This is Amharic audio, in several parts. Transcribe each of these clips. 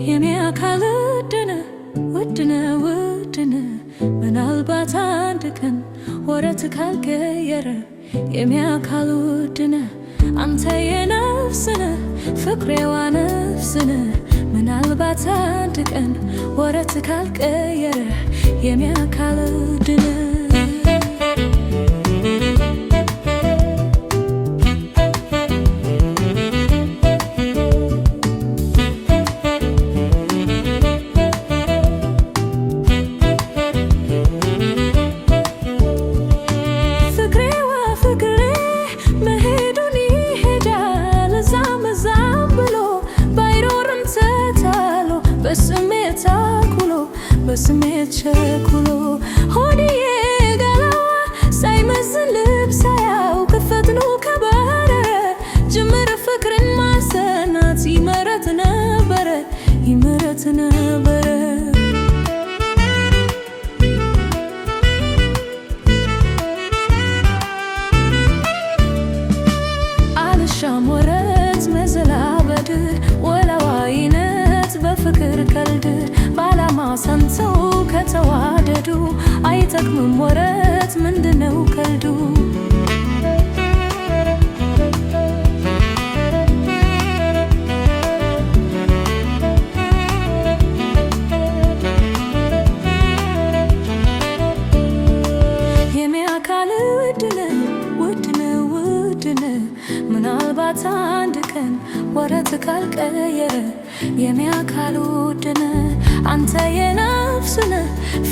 የኔ አካል ውድነ ምናልባት አንድ ቀን ወረት ካልቀየረ የኔ አካል ውድነ አንተ የነፍስነ ፍቅሬዋ ነፍስነ ምናልባት አንድ ቀን ወረት ካልቀየረ የኔ አካል ውድነ በስሜት ቸኩሎ ሆድዬ ገላዋ ሳይመዝን ልብስ ሳያውቅ ፈጥኖ ከበረረ ጅምር ፍቅርን ማሰናት ይመረት ነበረ አልሻም ወረት መዘላበድ ወላዋይነት በፍቅር ቀልድ ባላማ ሰንተው ከተዋደዱ አይጠቅምም ወረት ምንድነው ቀልዱ? የኔ አካል ውድነ ምናልባት አንድ ቀን ወረት ካልቀየረ የኔ አካል ውድነ አንተ የነፍስነ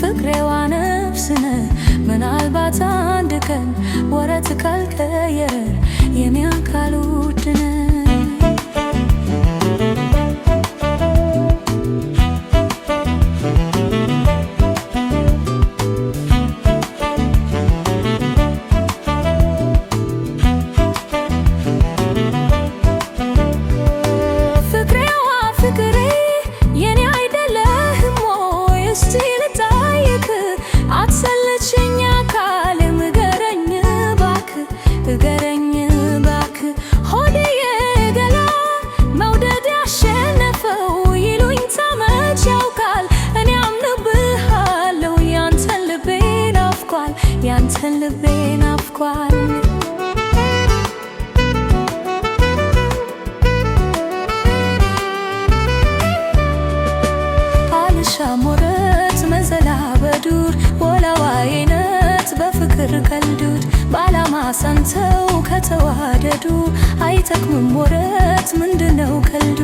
ፍቅሬዋ ነፍስነ ምናልባት አንድ ቀን ወረት ካልቀየረ የኔ አካል ውድነ ያንተን ልቤ ናፍቋል። አልሻም ወረት መዘላበዱር ወላዋይነት በፍቅር ቀልዱት ባላማ ሰንተው ከተዋደዱ አይጠቅምም ወረት ምንድነው ቀልዱ?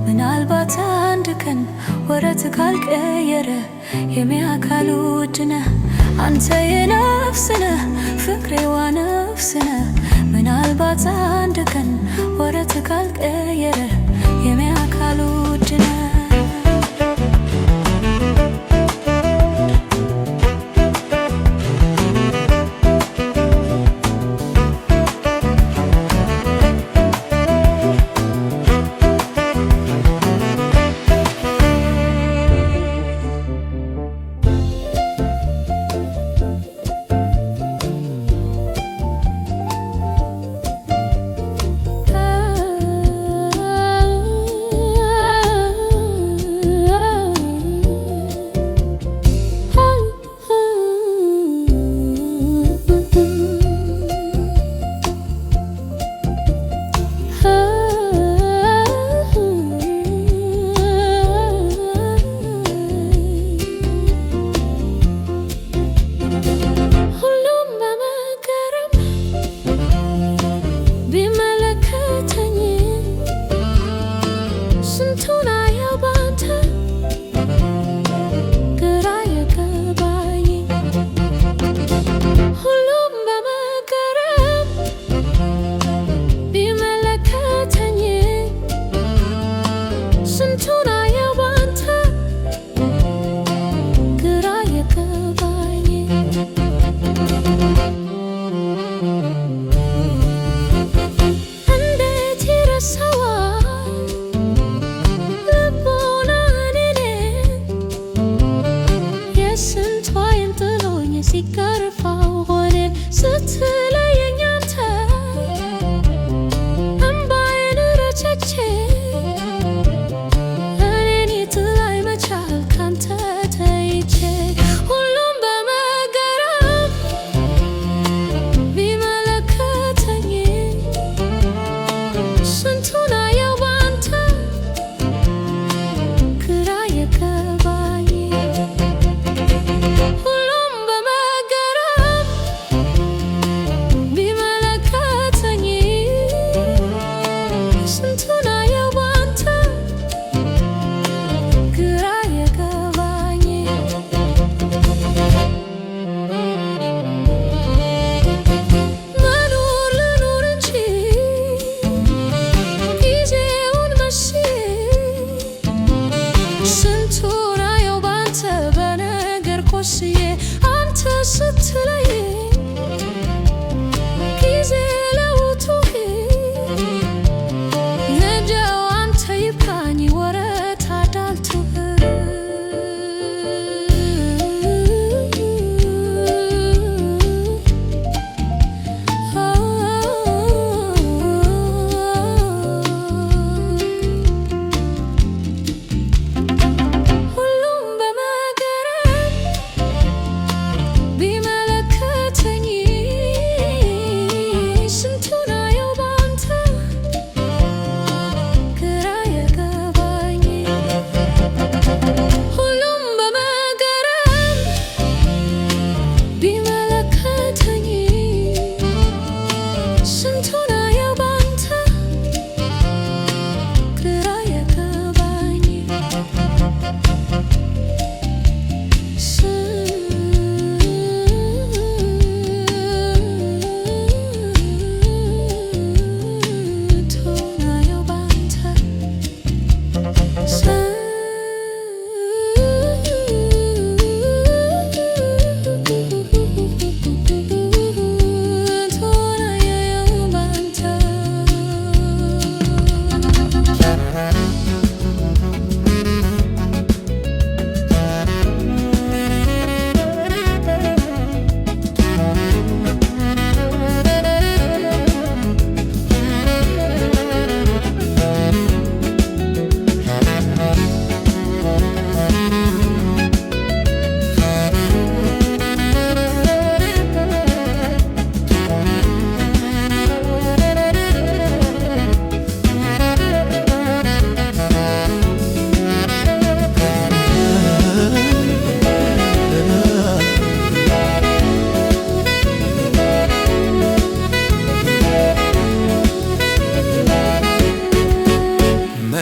ምናልባት አንድ ቀን ወረት ካልቀየረ የኔ አካል ውድነ አንተ የነፍስነ ፍቅሬዋ ነፍስነ ምናልባት አንድ ቀን ወረት ካልቀየረ የኔ አካል ውድነ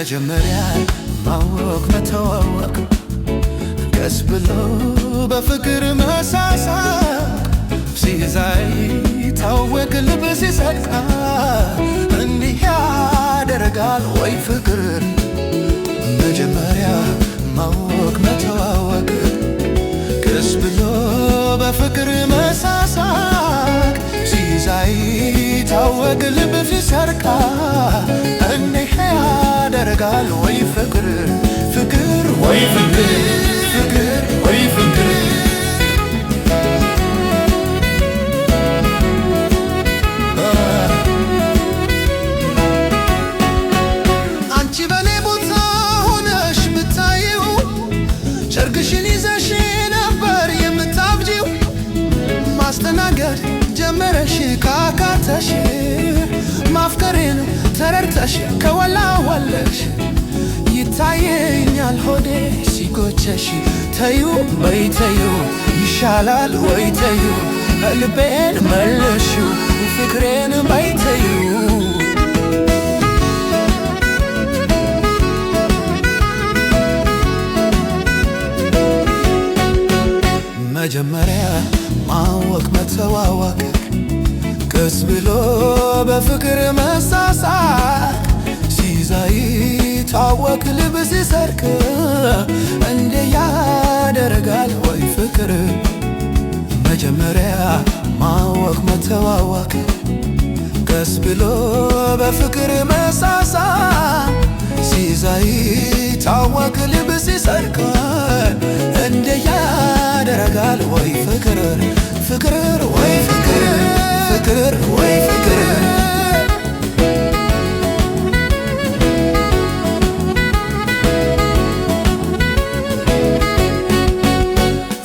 መጀመሪያ ማወቅ መተዋወቅ ቀስ ብሎ በፍቅር መሳሳቅ ሲይዛይ ታወቅ ልብ ሲሰቃ እንዲህ ያደርጋል ወይ ፍቅር መጀመሪያ ማወቅ መተዋወቅ ቀስ ብሎ በፍቅር መሳሳቅ ሲይዛይ ታወቅ ልብ ሲሰርቃ እንዲህ ያደርጋል ወይ ፍቅር ፍቅር ወይ ፍቅር ፍቅር ወይ ፍቅር አንቺ በኔ ቦታ ሆነሽ ብታዪው ጨርቅሽን ይዘሽ ነበር የምታብጂው ማስተናገድ ጀመረሽ ካካተሽ ማፍቀሬን ተረድተሽ ከወላወለሽ ይታየኛል ሆዴ ሲጎቸሽ ተዩ በይ ተዩ ይሻላል ወይ ተዩ ልቤን መልሽው ፍቅሬን በይ ተዩ መጀመሪያ ማወቅ መተዋወቅ ቀስ ብሎ በፍቅር መሳሳቅ ሲይዛይ ታወቅ ልብ ሲሰርቅ እንደ ያደርጋል ወይ ፍቅር መጀመሪያ ማወቅ መተዋወቅ ቀስ ብሎ በፍቅር መሳሳቅ ሲይዛይ ታወቅ ልብ ሲሰርቅ እንደ ያደርጋል ወይ ፍቅር ፍቅር ወይ ፍቅር ፍቅር ወይ ፍቅር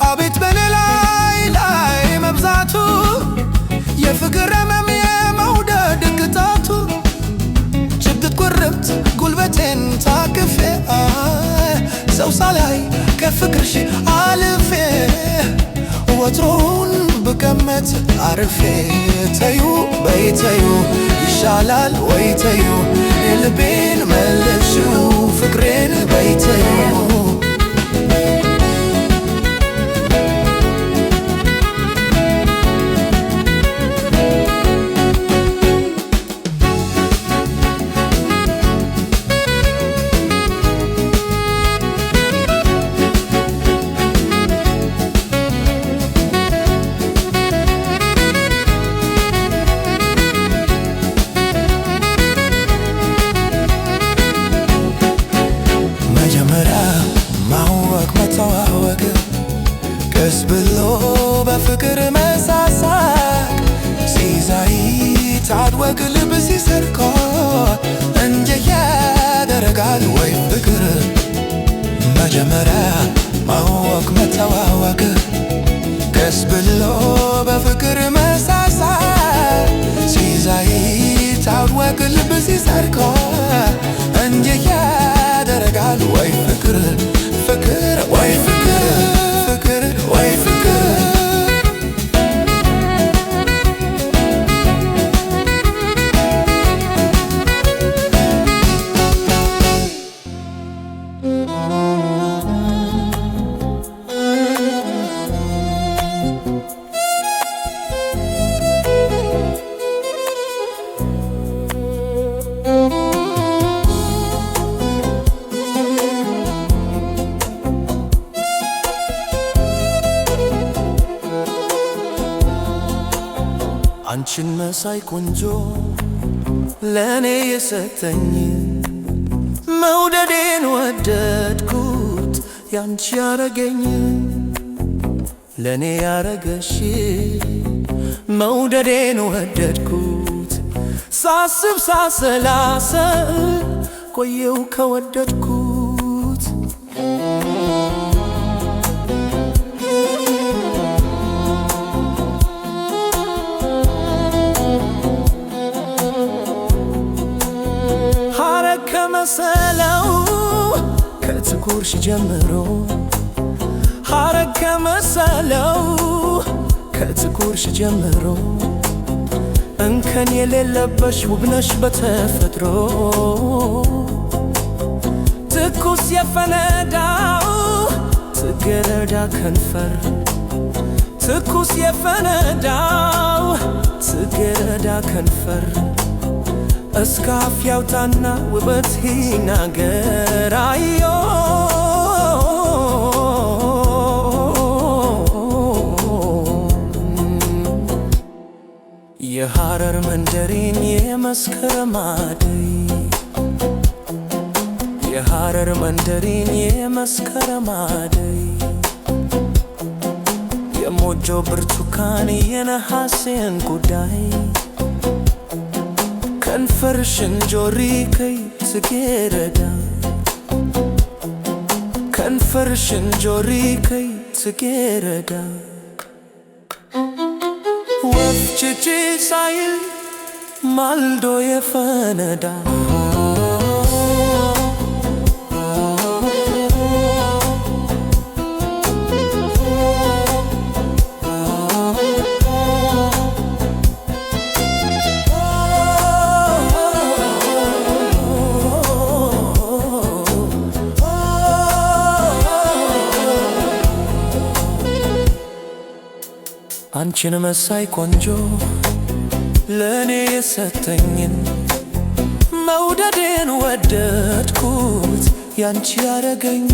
አቤት በኔ ላይ መብዛቱ የፍቅር ህመም የመውደድ ቅጣቱ ጭብጥ ቁርብት ጉልበቴን ታቅፌ ሰው ሳላይ ከፍቅርሽ አልፌ ወትሮውን ብቀመጥ አርፌ ተዩ በይ ተዩ ይሻላል ወይ ተዩ ልቤን መልሽው ፍቅሬን በይ ተዩ ቀስ ብሎ በፍቅር መሳሳቅ ሲይዛይ ታወቅ ልብ ሲሰርቅ እንደ ያደርጋል ወይ ፍቅር መጀመሪያ ማወቅ መተዋወቅ ቀስ ብሎ በፍቅር መሳሳቅ ሲይዛይ ታወቅ ልብ ሲሰርቅ እንደ ያደርጋል ወይ ፍቅር ፍቅር ወይ ፍቅር ፍቅር ወይ ፍቅር አንቺን መሳይ ቆንጆ ለኔ የሰጠኝ መውደዴን ወደድኩት ያንቺ ያረገኝ ለኔ ያረገሽ መውደዴን ወደድኩት ሳስብ ሳሰላሰል ቆየው ከወደድኩት ከመሰለው ከትኩርሽ ጀምሮ ሐረግ ከመሰለው ከትኩርሽ ጀምሮ እንከን የሌለበሽ ውብነሽ በተፈጥሮ ትኩስ የፈነዳው ጽጌረዳ ከንፈር ትኩስ የፈነዳው ጽጌረዳ ከንፈር እስከ አፍ ያውጣና ውበት ይናገር አዮ የሐረር መንደሪን የመስከረም አደይ የሐረር መንደሪን የመስከረም አደይ የሞጆ ብርቱካን የነሐሴን ጉዳይ ከንፈርሽን ጆሪ ከይ ጽጌረዳ ከንፈርሽን ጆሪ ከይ ጽጌረዳ ወፍ ጭጭ ሳይል ማልዶ የፈነዳ አንቺን መሳይ ቆንጆ ለእኔ የሰጠኝን መውደዴን ወደድኩት ያንቺ ያረገኝ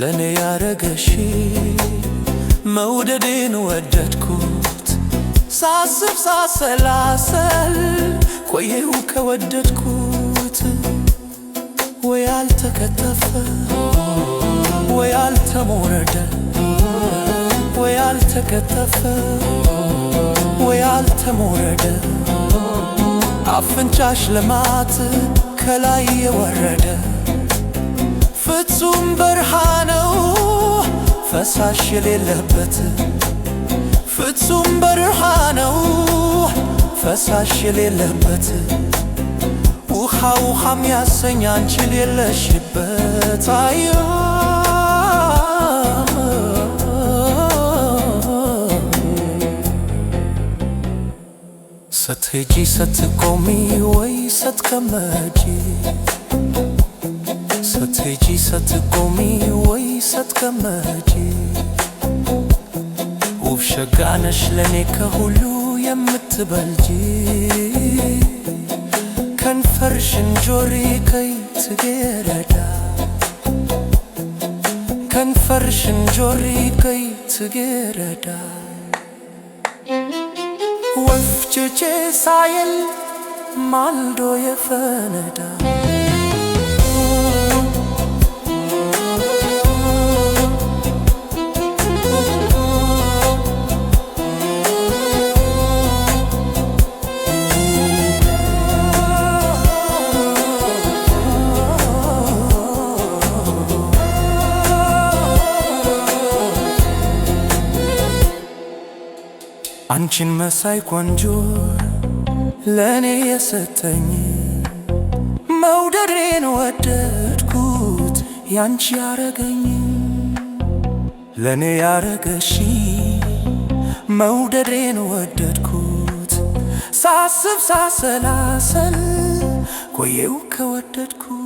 ለእኔ ያረገሽ መውደዴን ወደድኩት ሳስብ ሳሰላሰል ቆየው ከወደድኩት ወይ አልተከተፈ ወይ አልተሞረደ ወይ አልተከተፈ ወይ አልተሞረደ አፍንጫሽ ልማት ከላይ የወረደ ፍጹም በረሃ ነው ፈሳሽ የሌለበት ፍጹም በረሃ ነው ፈሳሽ የሌለበት ውሃ ውሃ የሚያሰኝ አንቺ የሌለሽበት አዮ ስትሄጂ ስትቆሚ ወይ ስትቀመጪ ስትሄጂ ስትቆሚ ወይ ስትቀመጪ ውብ ሸጋ ነሽ ለኔ ከሁሉ የምትበልጪ ከንፈርሽን ጆሪ ከይ ጽጌረዳ ከንፈርሽን ጆሪ ከይ ጽጌረዳ ወፍ ጭጭ ሳይል ማልዶ የፈነዳ አንቺን መሳይ ቆንጆ ለእኔ የሰጠኝ መውደዴን ወደድኩት ያንቺ ያረገኝ ለእኔ ያረገሽ መውደዴን ወደድኩት ሳስብ ሳሰላሰል ቆየው ከወደድኩት